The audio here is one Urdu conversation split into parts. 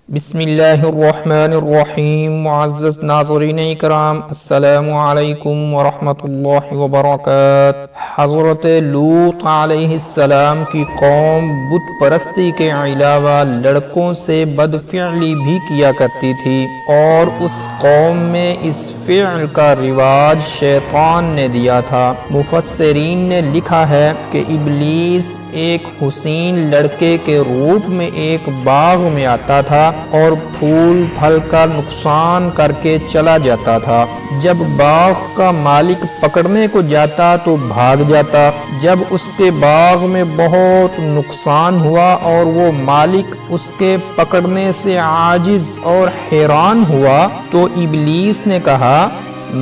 بسم اللہ الرحمن الرحیم۔ معزز ناظرین اکرام، السلام علیکم ورحمۃ اللہ وبرکاتہ۔ حضرت لوط علیہ السلام کی قوم بت پرستی کے علاوہ لڑکوں سے بدفعلی بھی کیا کرتی تھی، اور اس قوم میں اس فعل کا رواج شیطان نے دیا تھا۔ مفسرین نے لکھا ہے کہ ابلیس ایک حسین لڑکے کے روپ میں ایک باغ میں آتا تھا اور پھول پھل کا نقصان کر کے چلا جاتا تھا۔ جب باغ کا مالک پکڑنے کو جاتا تو بھاگ جاتا۔ جب اس کے باغ میں بہت نقصان ہوا اور وہ مالک اس کے پکڑنے سے عاجز اور حیران ہوا تو ابلیس نے کہا،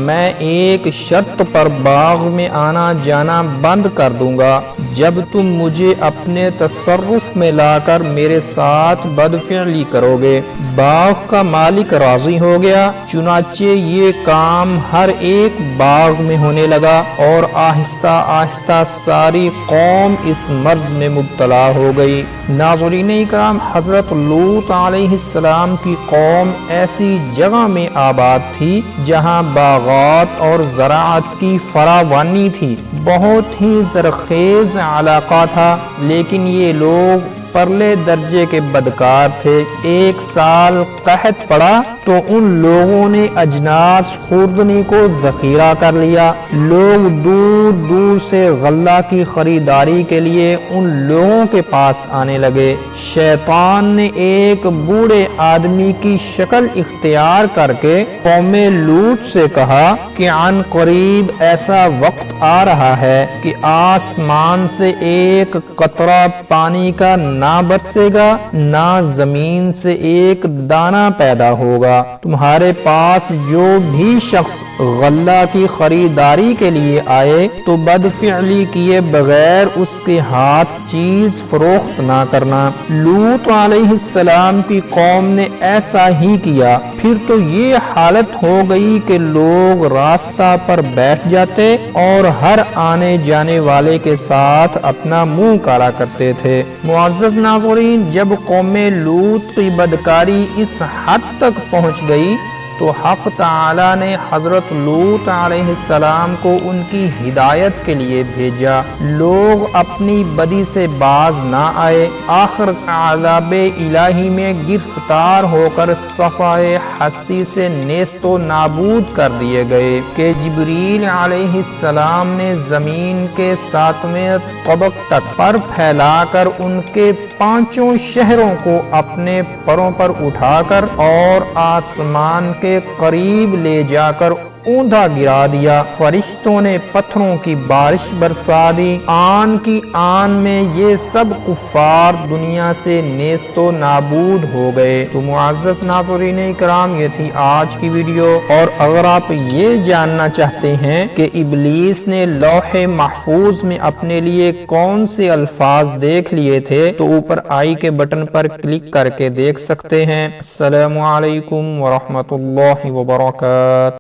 میں ایک شرط پر باغ میں آنا جانا بند کر دوں گا، جب تم مجھے اپنے تصرف میں لا کر میرے ساتھ بدفعلی کرو گے۔ باغ کا مالک راضی ہو گیا، چنانچہ یہ کام ہر ایک باغ میں ہونے لگا، اور آہستہ آہستہ ساری قوم اس مرض میں مبتلا ہو گئی۔ ناظرین اکرام، حضرت لوط علیہ السلام کی قوم ایسی جگہ میں آباد تھی جہاں باغات اور زراعت کی فراوانی تھی، بہت ہی زرخیز علاقہ تھا، لیکن یہ لوگ پرلے درجے کے بدکار تھے۔ ایک سال قحط پڑا تو ان لوگوں نے اجناس خوردنی کو ذخیرہ کر لیا۔ لوگ دور دور سے غلہ کی خریداری کے لیے ان لوگوں کے پاس آنے لگے۔ شیطان نے ایک بوڑھے آدمی کی شکل اختیار کر کے قوم لوط سے کہا کہ عن قریب ایسا وقت آ رہا ہے کہ آسمان سے ایک قطرہ پانی کا نہ برسے گا، نہ زمین سے ایک دانہ پیدا ہوگا۔ تمہارے پاس جو بھی شخص غلہ کی خریداری کے لیے آئے تو بدفعلی کیے بغیر اس کے ہاتھ چیز فروخت نہ کرنا۔ لوط علیہ السلام کی قوم نے ایسا ہی کیا۔ پھر تو یہ حالت ہو گئی کہ لوگ راستہ پر بیٹھ جاتے اور ہر آنے جانے والے کے ساتھ اپنا منہ کالا کرتے تھے۔ معزز ناظرین، جب قوم لوط کی بدکاری اس حد تک پہنچ گئی تو حق تعالی نے حضرت لوط علیہ السلام کو ان کی ہدایت کے لیے بھیجا۔ لوگ اپنی بدی سے باز نہ آئے، آخر عذاب الہی میں گرفتار ہو کر صفحہ ہستی سے نیست و نابود کر دیے گئے کہ جبریل علیہ السلام نے زمین کے 7ویں طبق تک پر پھیلا کر ان کے 5 شہروں کو اپنے پروں پر اٹھا کر اور آسمان کے قریب لے جا کر اوندھا گرا دیا۔ فرشتوں نے پتھروں کی بارش برسا دی۔ آن کی آن میں یہ سب کفار دنیا سے نیست و نابود ہو گئے۔ تو معزز ناظرین اکرام، یہ تھی آج کی ویڈیو، اور اگر آپ یہ جاننا چاہتے ہیں کہ ابلیس نے لوح محفوظ میں اپنے لیے کون سے الفاظ دیکھ لیے تھے تو اوپر آئی کے بٹن پر کلک کر کے دیکھ سکتے ہیں۔ السلام علیکم ورحمۃ اللہ وبرکاتہ۔